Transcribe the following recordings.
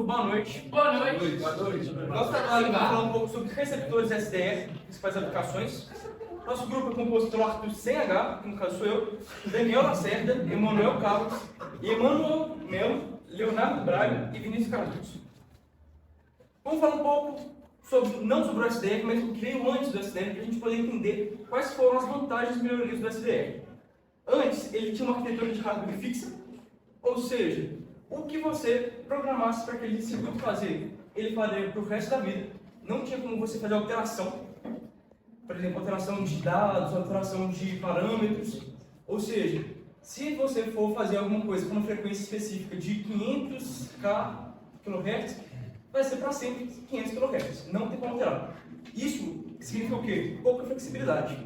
grupo, boa noite. Boa noite. Boa noite. Nosso trabalho vai falar um pouco sobre receptores SDR, principais aplicações. Nosso grupo é composto pelo Arthur CH, que no caso sou eu, Daniel Lacerda, Emanuel Carlos, Emanuel Melo, Leonardo Braga e Vinícius Cardoso. Vamos falar um pouco sobre, não sobre o SDR, mas o que veio antes do SDR, para a gente poder entender quais foram as vantagens e melhorias do SDR. Antes, ele tinha uma arquitetura de hardware fixa, ou seja, o que você programasse para aquele circuito fazer, ele faria para o resto da vida. Não tinha como você fazer alteração, por exemplo, alteração de dados, alteração de parâmetros. Ou seja, se você for fazer alguma coisa com uma frequência específica de 500 kHz, vai ser para sempre 500 kHz, não tem como alterar. Isso significa o quê? Pouca flexibilidade.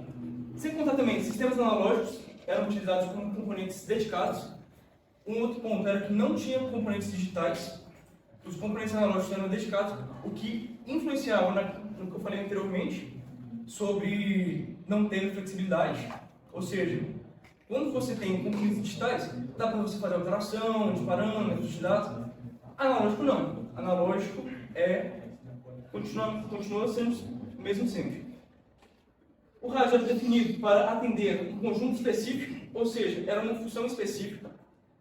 Sem contar também, sistemas analógicos eram utilizados como componentes dedicados. Um outro ponto era que não tinha componentes digitais, os componentes analógicos eram dedicados, o que influenciava no que eu falei anteriormente, sobre não ter flexibilidade. Ou seja, quando você tem componentes digitais, dá para você fazer alteração de parâmetros, de dados. Analógico não. Analógico continua sendo o mesmo sempre. O rádio era definido para atender um conjunto específico, ou seja, era uma função específica.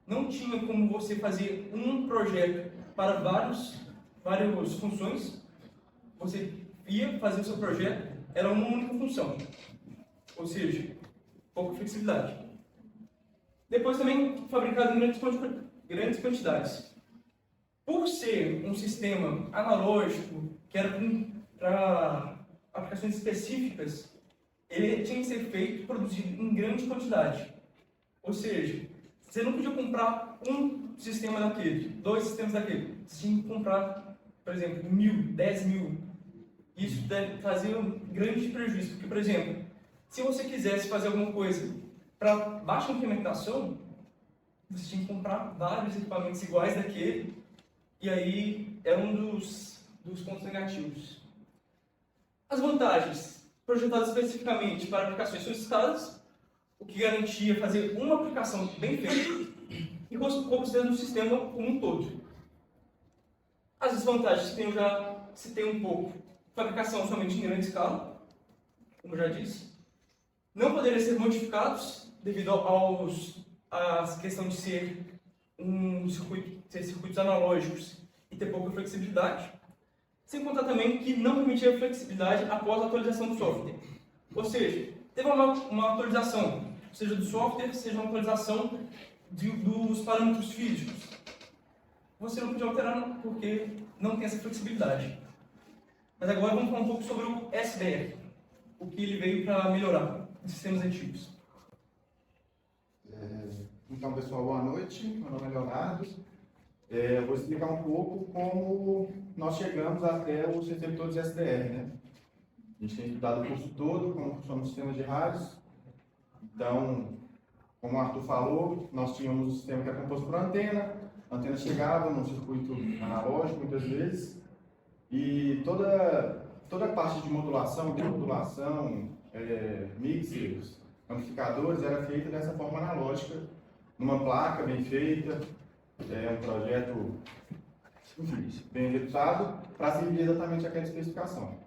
Não tinha como você fazer um projeto para várias funções. Você ia fazer o seu projeto, era uma única função. Ou seja, pouca flexibilidade. Depois também fabricado em grandes quantidades. Por ser um sistema analógico, que era para aplicações específicas, ele tinha que ser feito, produzido em grande quantidade. Ou seja, você não podia comprar um sistema daquele, 2 sistemas daquele. Você tinha que comprar, por exemplo, 1.000, 10.000. Isso fazia um grande prejuízo, porque, por exemplo, se você quisesse fazer alguma coisa para baixa implementação, você tinha que comprar vários equipamentos iguais daquele, e aí é um dos pontos negativos. As vantagens, projetadas especificamente para aplicações solicitadas, o que garantia fazer uma aplicação bem feita e considerando o sistema como um todo. As desvantagens que eu já citei um pouco: fabricação somente em grande escala, como eu já disse, não poderia ser modificados devido à questão de ser circuitos analógicos e ter pouca flexibilidade, sem contar também que não permitia flexibilidade após a atualização do software. Ou seja, teve uma atualização, seja do software, seja uma atualização dos parâmetros físicos. Você não podia alterar porque não tem essa flexibilidade. Mas agora vamos falar um pouco sobre o SDR, o que ele veio para melhorar os sistemas antigos. Então, pessoal, boa noite. Meu nome é Leonardo. Eu vou explicar um pouco como nós chegamos até os receptores SDR, né? A gente tem estudado o curso todo, como funciona o sistema de rádios. Então, como o Arthur falou, nós tínhamos um sistema que era composto por antena. A antena chegava num circuito analógico, muitas vezes, e toda a parte de modulação, demodulação, mixers, amplificadores, era feita dessa forma analógica, numa placa bem feita, um projeto, enfim, bem executado, para servir exatamente aquela especificação.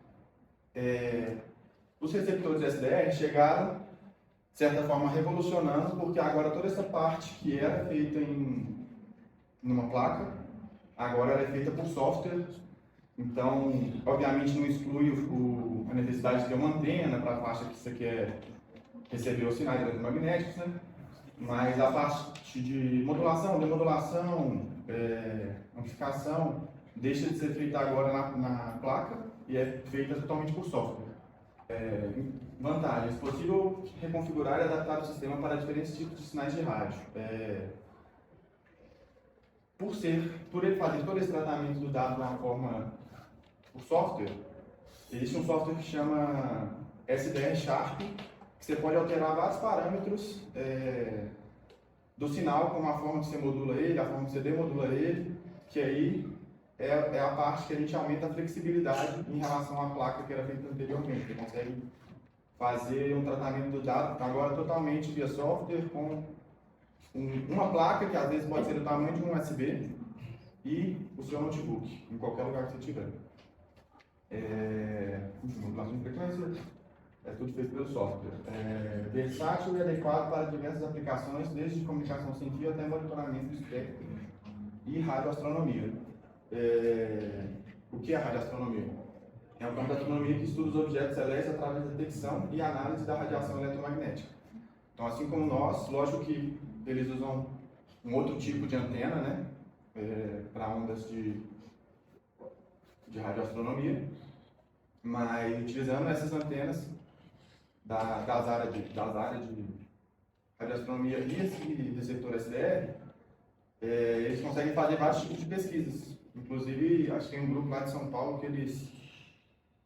Os receptores SDR chegaram, de certa forma, revolucionando, porque agora toda essa parte que era feita numa placa, agora ela é feita por software. Então, obviamente, não exclui a necessidade de ter uma antena para a faixa que você quer receber os sinais eletromagnéticos, né? Mas a parte de modulação, demodulação, amplificação, deixa de ser feita agora na placa e é feita totalmente por software. Vantagens: possível reconfigurar e adaptar o sistema para diferentes tipos de sinais de rádio. Por ele fazer todo esse tratamento do dado de uma forma por software, existe um software que chama SDR Sharp, que você pode alterar vários parâmetros do sinal, como a forma que você modula ele, a forma que você demodula ele, que aí é a parte que a gente aumenta a flexibilidade em relação à placa que era feita anteriormente. Você consegue fazer um tratamento do dado agora totalmente via software, com uma placa que às vezes pode ser do tamanho de um USB, e o seu notebook, em qualquer lugar que você tiver. Modulação de frequência, é tudo feito pelo software. Versátil e adequado para diversas aplicações, desde comunicação sem fio até monitoramento do espectro e radioastronomia. O que é radioastronomia? É um campo da astronomia que estuda os objetos celestes através da detecção e análise da radiação eletromagnética. Então, assim como nós, lógico que eles usam um outro tipo de antena, né, para ondas de radioastronomia, mas utilizando essas antenas das áreas de radioastronomia e esse receptor SDR, eles conseguem fazer vários tipos de pesquisas. Inclusive, acho que tem um grupo lá de São Paulo que eles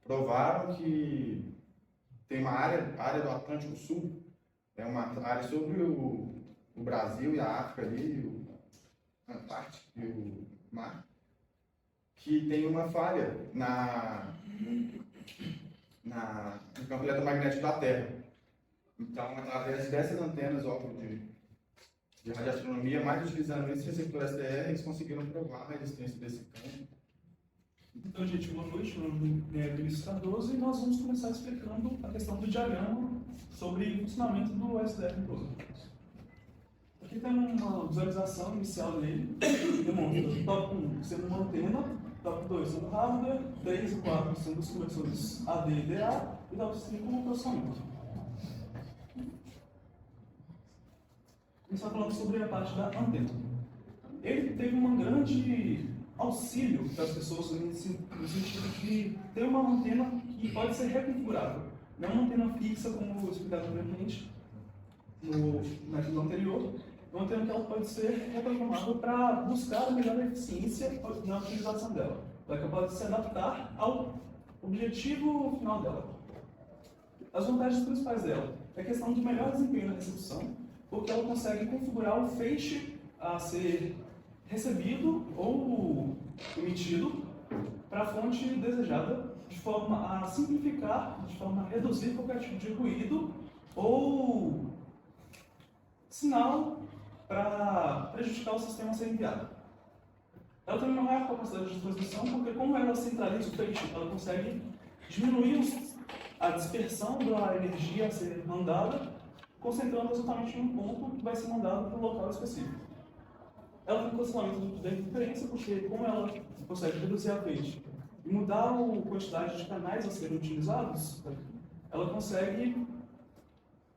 provaram que tem uma área do Atlântico Sul, é uma área sobre o Brasil e a África ali, a Antártica e o mar, que tem uma falha no campo eletromagnético da Terra. Então, através dessas antenas, óbvio, de radioastronomia, mais utilizando esse receptor SDR, eles conseguiram provar a resistência desse campo. Então, gente, boa noite. Meu nome é Vinícius Cardoso e nós vamos começar explicando a questão do diagrama sobre o funcionamento do SDR todo. Aqui tem uma visualização inicial dele, que demonstra top 1 sendo uma antena, top 2 sendo hardware, 3 e 4 sendo os conversores AD e DA, e top 5 como processamento. A gente está falando sobre a parte da antena. Ele teve um grande auxílio das pessoas no sentido de ter uma antena que pode ser reconfigurável. Não é uma antena fixa, como explicado anteriormente no método anterior, é uma antena que ela pode ser reprogramável para buscar a melhor eficiência na utilização dela. Ela pode se adaptar ao objetivo final dela. As vantagens principais dela é a questão de melhor desempenho na recepção, porque ela consegue configurar o feixe a ser recebido ou emitido para a fonte desejada, de forma a simplificar, de forma a reduzir qualquer tipo de ruído ou sinal para prejudicar o sistema a ser enviado. Ela tem uma maior capacidade de transmissão, porque como ela centraliza o feixe, ela consegue diminuir a dispersão da energia a ser mandada, concentrando exatamente em um ponto que vai ser mandado para um local específico. Ela tem um cancelamento de interferência, porque como ela consegue reduzir a feixe e mudar a quantidade de canais a serem utilizados, ela consegue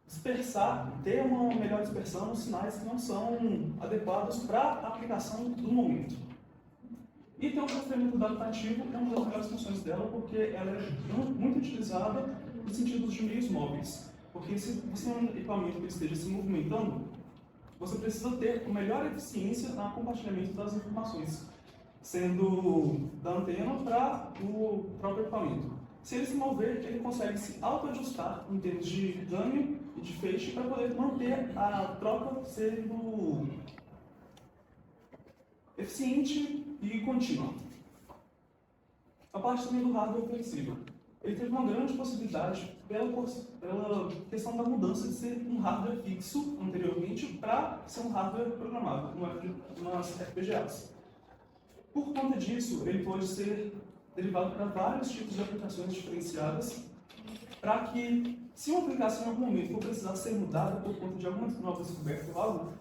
dispersar, ter uma melhor dispersão nos sinais que não são adequados para a aplicação do momento. E ter um processamento adaptativo é uma das melhores funções dela, porque ela é muito utilizada no sentido de meios móveis. Porque se você tem um equipamento que esteja se movimentando, você precisa ter uma melhor eficiência no compartilhamento das informações, sendo da antena para o próprio equipamento. Se ele se mover, ele consegue se autoajustar em termos de ganho e de feixe para poder manter a troca sendo eficiente e contínua. A parte também do hardware flexível. Ele teve uma grande possibilidade pela questão da mudança de ser um hardware fixo anteriormente para ser um hardware programável, nas FPGAs. Por conta disso, ele pode ser derivado para vários tipos de aplicações diferenciadas, para que, se uma aplicação em algum momento for precisar ser mudada por conta de alguma nova descoberta ou algo,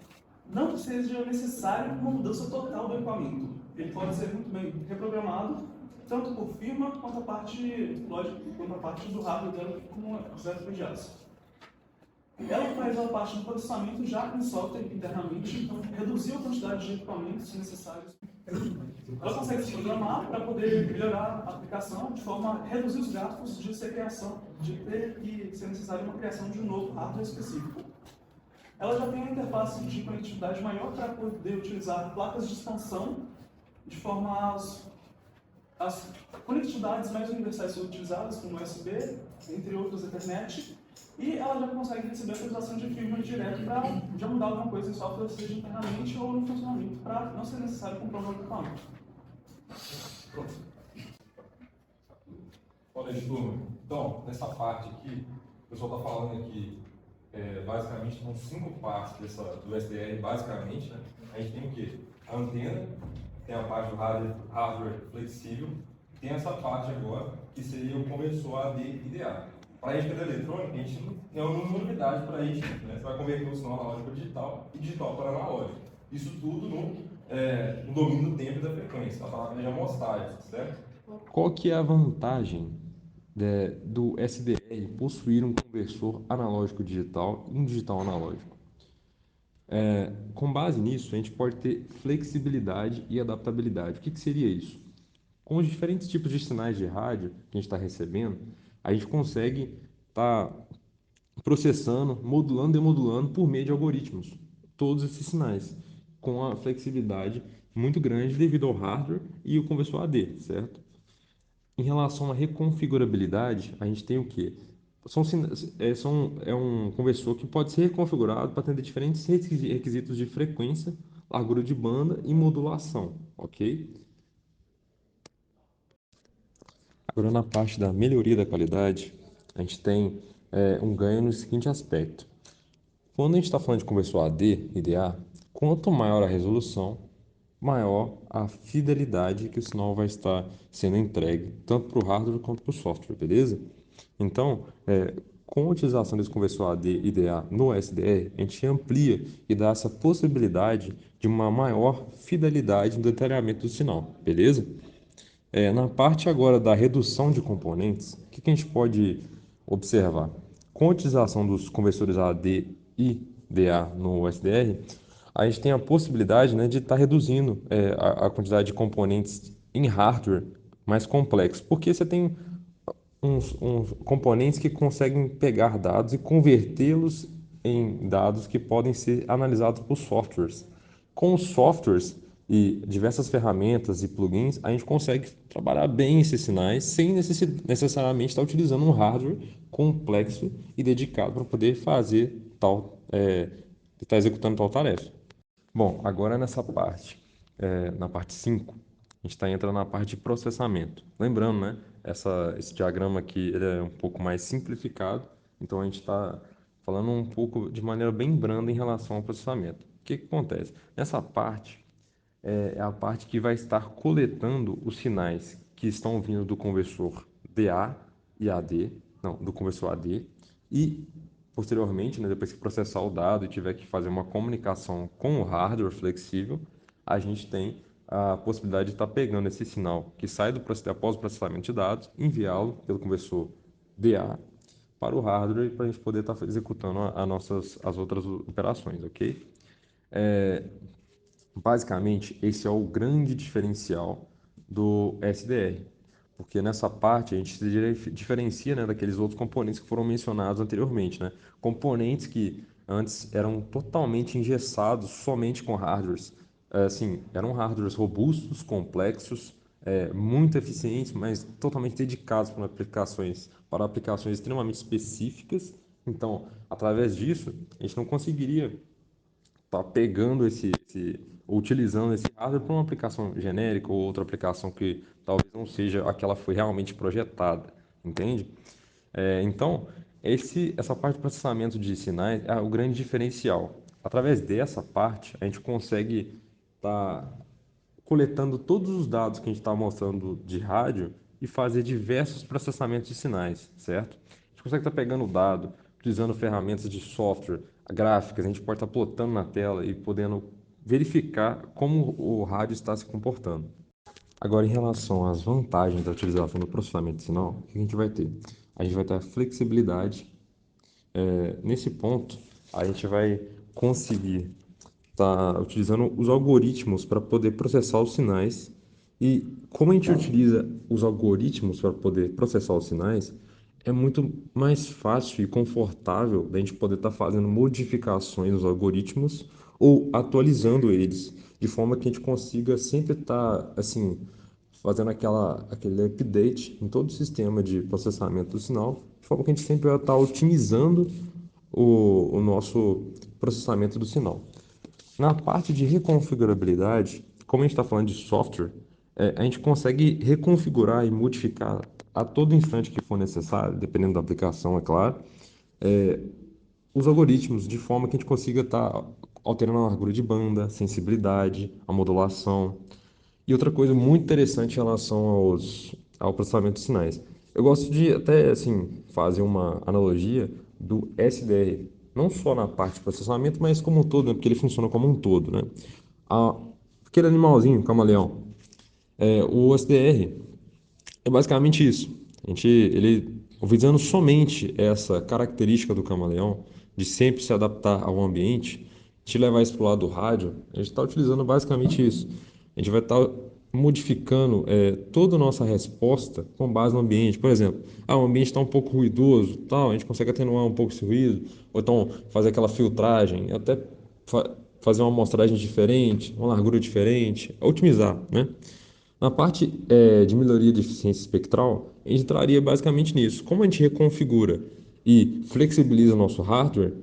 não seja necessário uma mudança total do equipamento. Ele pode ser muito bem reprogramado, tanto por firma quanto a parte lógica, quanto a parte do hardware dela, como as FPGAs. Ela faz a parte do processamento já em software internamente, então reduzir a quantidade de equipamentos necessários. Ela consegue se programar para poder melhorar a aplicação de forma a reduzir os gastos de ter que ser necessário uma criação de um novo hardware específico. Ela já tem uma interface de conectividade maior para poder utilizar placas de expansão de forma as conectividades mais universais são utilizadas, como USB, entre outras Ethernet, e ela já consegue receber a atualização de firmware direto para já mudar alguma coisa em software, seja internamente ou no funcionamento, para não ser necessário comprar um novo equipamento. Pronto. Olha, turma. Então, nessa parte aqui, o pessoal está falando aqui, basicamente, são 5 partes do SDR, basicamente, né? A gente tem o quê? A antena, tem a parte do hardware flexível, tem essa parte agora, que seria o conversor AD e DA. Para a ética da eletrônica, a gente não é uma novidade para isso, né? Você vai converter o sinal analógico para digital e digital para analógico. Isso tudo no domínio do tempo e da frequência, a palavra de amostragem, certo? Qual que é a vantagem do SDR possuir um conversor analógico digital e um digital analógico? Com base nisso, a gente pode ter flexibilidade e adaptabilidade. O que seria isso? Com os diferentes tipos de sinais de rádio que a gente está recebendo, a gente consegue estar processando, modulando e demodulando por meio de algoritmos todos esses sinais, com a flexibilidade muito grande devido ao hardware e o conversor AD, certo? Em relação à reconfigurabilidade, a gente tem o quê? É um conversor que pode ser reconfigurado para atender diferentes requisitos de frequência, largura de banda e modulação, ok? Agora, na parte da melhoria da qualidade, a gente tem um ganho no seguinte aspecto. Quando a gente está falando de conversor AD e DA, quanto maior a resolução, maior a fidelidade que o sinal vai estar sendo entregue, tanto para o hardware quanto para o software, beleza? Então, com a utilização desse conversor AD e DA no SDR, a gente amplia e dá essa possibilidade de uma maior fidelidade no detalhamento do sinal, beleza? Na parte agora da redução de componentes, o que a gente pode observar? Com a utilização dos conversores AD e DA no SDR, a gente tem a possibilidade, né, de estar reduzindo a quantidade de componentes em hardware mais complexo, porque você tem uns componentes que conseguem pegar dados e convertê-los em dados que podem ser analisados por softwares. Com os softwares e diversas ferramentas e plugins, a gente consegue trabalhar bem esses sinais sem necessariamente estar utilizando um hardware complexo e dedicado para poder fazer estar executando tal tarefa. Bom, agora nessa parte, na parte 5, a gente está entrando na parte de processamento. Lembrando, né, esse diagrama aqui ele é um pouco mais simplificado, então a gente está falando um pouco de maneira bem branda em relação ao processamento. O que acontece? Nessa parte, é a parte que vai estar coletando os sinais que estão vindo do conversor DA e AD, não, do conversor AD, e posteriormente, né, depois que processar o dado e tiver que fazer uma comunicação com o hardware flexível, a gente tem a possibilidade de estar pegando esse sinal que sai após o processamento de dados, enviá-lo pelo conversor DA para o hardware para a gente poder estar executando as outras operações, ok? Basicamente, esse é o grande diferencial do SDR, porque nessa parte a gente se diferencia, né, daqueles outros componentes que foram mencionados anteriormente, né? Componentes que antes eram totalmente engessados somente com hardwares, assim, eram hardwares robustos, complexos, muito eficientes, mas totalmente dedicados para aplicações extremamente específicas. Então, através disso, a gente não conseguiria tá pegando ou utilizando esse hardware para uma aplicação genérica ou outra aplicação que talvez não seja a que ela foi realmente projetada, entende? Então, essa parte de processamento de sinais é o grande diferencial. Através dessa parte, a gente consegue estar coletando todos os dados que a gente está mostrando de rádio e fazer diversos processamentos de sinais, certo? A gente consegue estar pegando o dado, utilizando ferramentas de software, gráficas, a gente pode estar plotando na tela e podendo verificar como o rádio está se comportando. Agora, em relação às vantagens da utilização do processamento de sinal, o que a gente vai ter? A gente vai ter a flexibilidade. Nesse ponto, a gente vai conseguir estar utilizando os algoritmos para poder processar os sinais. E como a gente utiliza os algoritmos para poder processar os sinais, é muito mais fácil e confortável da gente poder estar fazendo modificações nos algoritmos ou atualizando eles, de forma que a gente consiga sempre estar assim fazendo aquele update em todo o sistema de processamento do sinal, de forma que a gente sempre vai estar otimizando o nosso processamento do sinal. Na parte de reconfigurabilidade, como a gente está falando de software, a gente consegue reconfigurar e modificar a todo instante que for necessário, dependendo da aplicação, é claro, os algoritmos de forma que a gente consiga estar alterando a largura de banda, sensibilidade, a modulação. E outra coisa muito interessante em relação ao processamento de sinais. Eu gosto de até assim fazer uma analogia do SDR, não só na parte de processamento, mas como um todo, né? Porque ele funciona como um todo, né? A, aquele animalzinho, camaleão, o SDR é basicamente isso. Visando somente essa característica do camaleão, de sempre se adaptar ao ambiente, a gente levar isso para o lado do rádio, a gente está utilizando basicamente isso. A gente vai estar modificando toda a nossa resposta com base no ambiente. Por exemplo, o ambiente está um pouco ruidoso, tal, a gente consegue atenuar um pouco esse ruído, ou então fazer aquela filtragem, até fazer uma amostragem diferente, uma largura diferente, otimizar, né? Na parte de melhoria de eficiência espectral, a gente entraria basicamente nisso. Como a gente reconfigura e flexibiliza o nosso hardware,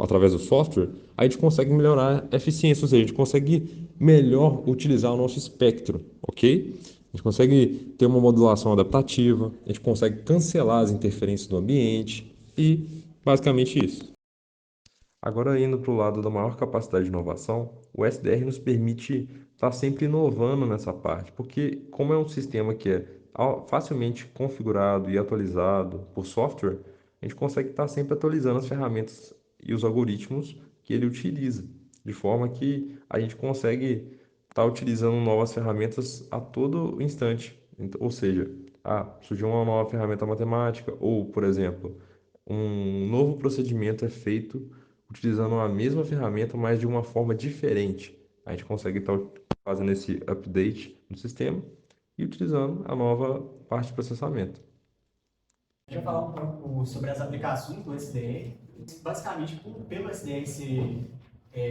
através do software, a gente consegue melhorar a eficiência, ou seja, a gente consegue melhor utilizar o nosso espectro, ok? A gente consegue ter uma modulação adaptativa, a gente consegue cancelar as interferências do ambiente e basicamente isso. Agora, indo para o lado da maior capacidade de inovação, o SDR nos permite estar sempre inovando nessa parte, porque como é um sistema que é facilmente configurado e atualizado por software, a gente consegue estar sempre atualizando as ferramentas e os algoritmos que ele utiliza, de forma que a gente consegue estar utilizando novas ferramentas a todo instante. Ou seja, surgiu uma nova ferramenta matemática, ou, por exemplo, um novo procedimento é feito utilizando a mesma ferramenta, mas de uma forma diferente. A gente consegue estar fazendo esse update no sistema e utilizando a nova parte de processamento. A gente vai falar um pouco sobre as aplicações do SDR. Basicamente, pelo SDR ser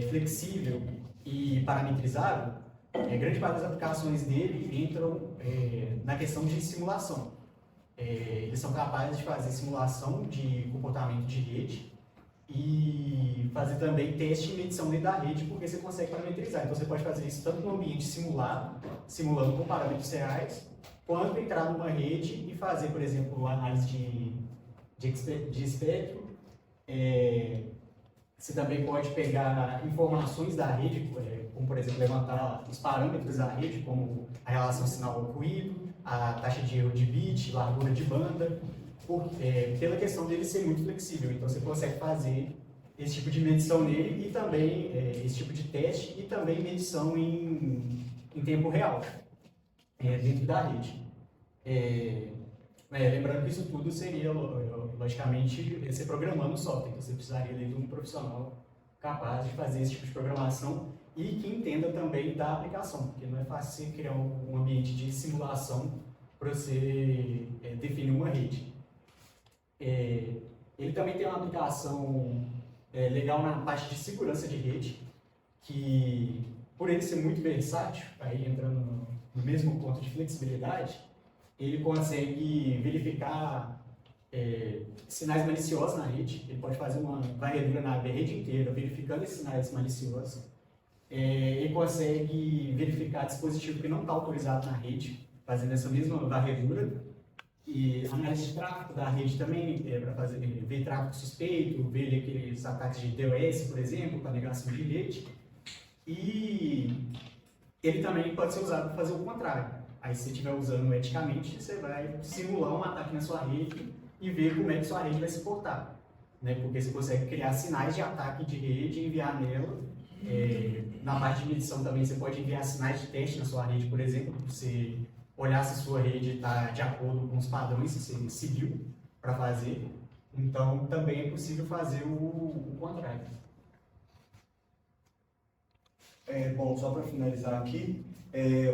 flexível e parametrizável, grande parte das aplicações dele entram na questão de simulação. Eles são capazes de fazer simulação de comportamento de rede e fazer também teste e medição dentro da rede, porque você consegue parametrizar. Então, você pode fazer isso tanto no ambiente simulado, simulando com parâmetros reais, quanto entrar numa rede e fazer, por exemplo, análise de espectro. Você também pode pegar informações da rede, como, por exemplo, levantar os parâmetros da rede, como a relação sinal-ruído, a taxa de erro de bit, largura de banda, pela questão dele ser muito flexível. Então, você consegue fazer esse tipo de medição nele e também esse tipo de teste e também medição em tempo real, dentro da rede. Lembrando que isso tudo seria, logicamente, você programando o software. Então, você precisaria de um profissional capaz de fazer esse tipo de programação e que entenda também da aplicação, porque não é fácil você criar um ambiente de simulação para você definir uma rede. Ele também tem uma aplicação legal na parte de segurança de rede, que, por ele ser muito versátil, aí entrando no mesmo ponto de flexibilidade, ele consegue verificar sinais maliciosos na rede. Ele pode fazer uma varredura na rede inteira, verificando esses sinais maliciosos. Ele consegue verificar dispositivo que não está autorizado na rede, fazendo essa mesma varredura. E análise de tráfego da rede também, para ver tráfego suspeito, ver aqueles ataques de DOS, por exemplo, para negação de rede. E ele também pode ser usado para fazer o contrário. Aí, se você estiver usando eticamente, você vai simular um ataque na sua rede e ver como é que sua rede vai se portar, né? Porque você consegue criar sinais de ataque de rede e enviar nela. Na parte de medição também, você pode enviar sinais de teste na sua rede, por exemplo, para você olhar se sua rede está de acordo com os padrões que você seguiu para fazer. Então, também é possível fazer o contrário. Bom, só para finalizar aqui,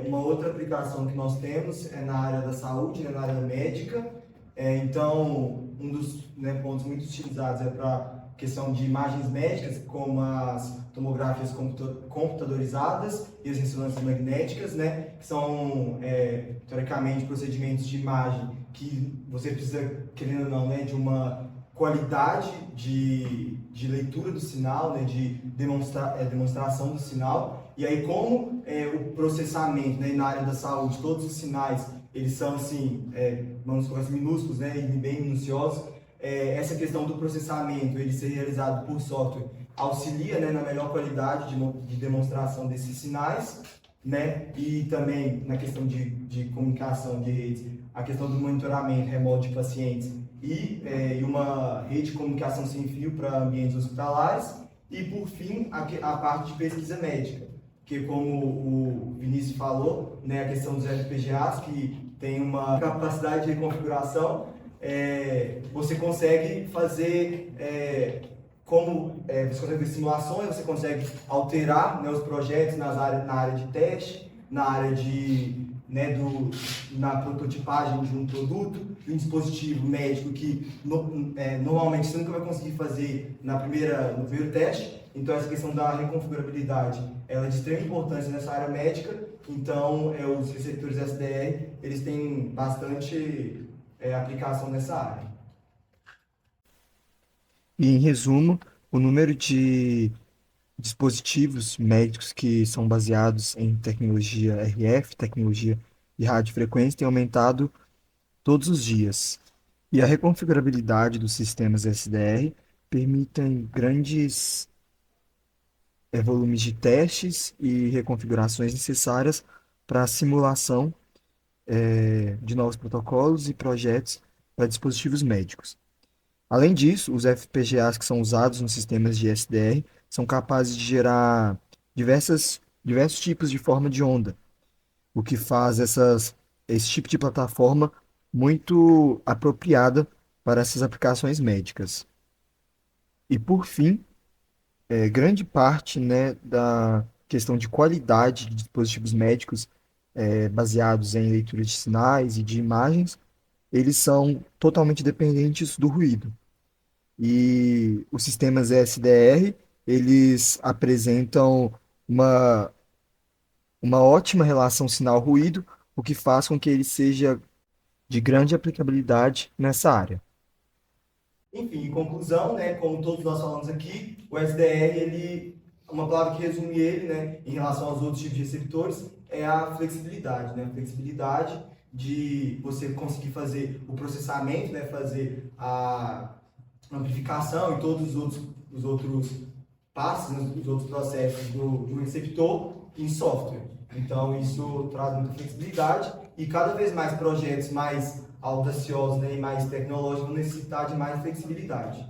uma outra aplicação que nós temos é na área da saúde, né, na área médica. Então, um dos pontos muito utilizados é para questão de imagens médicas, como as tomografias computadorizadas e as ressonâncias magnéticas, né, que são, teoricamente, procedimentos de imagem que você precisa, querendo ou não, né, de uma qualidade de leitura do sinal, né, de demonstração do sinal. E aí, como o processamento, né, na área da saúde, todos os sinais, eles são, assim, vamos colocar assim, minúsculos, né, e bem minuciosos, essa questão do processamento, ele ser realizado por software, auxilia, né, na melhor qualidade de demonstração desses sinais. né? E também na questão de comunicação de redes, a questão do monitoramento remoto de pacientes e uma rede de comunicação sem fio para ambientes hospitalares. E, por fim, a parte de pesquisa médica, que, como o Vinícius falou, né, a questão dos FPGAs, que tem uma capacidade de configuração, você consegue fazer você consegue fazer simulações, você consegue alterar, né, os projetos na área de teste, na área na prototipagem de um produto, de um dispositivo médico que normalmente você nunca vai conseguir fazer no primeiro teste. Então, essa questão da reconfigurabilidade ela é de extrema importância nessa área médica. Então, os receptores SDR eles têm bastante aplicação nessa área. E, em resumo, o número de dispositivos médicos que são baseados em tecnologia RF, tecnologia de radiofrequência, tem aumentado todos os dias. E a reconfigurabilidade dos sistemas SDR permitem grandes volumes de testes e reconfigurações necessárias para a simulação de novos protocolos e projetos para dispositivos médicos. Além disso, os FPGAs que são usados nos sistemas de SDR são capazes de gerar diversos tipos de forma de onda, o que faz esse tipo de plataforma muito apropriada para essas aplicações médicas. E, por fim, grande parte, né, da questão de qualidade de dispositivos médicos baseados em leitura de sinais e de imagens, eles são totalmente dependentes do ruído. E os sistemas SDR, eles apresentam uma ótima relação sinal-ruído, o que faz com que ele seja de grande aplicabilidade nessa área. Enfim, em conclusão, né, como todos nós falamos aqui, o SDR, uma palavra que resume ele, né, em relação aos outros tipos de receptores, é a flexibilidade, né? A flexibilidade de você conseguir fazer o processamento, né, fazer a amplificação e todos os outros passos, né, os outros processos do receptor em software. Então, isso traz muita flexibilidade e cada vez mais projetos mais audaciosos, né, e mais tecnológicos vão necessitar de mais flexibilidade.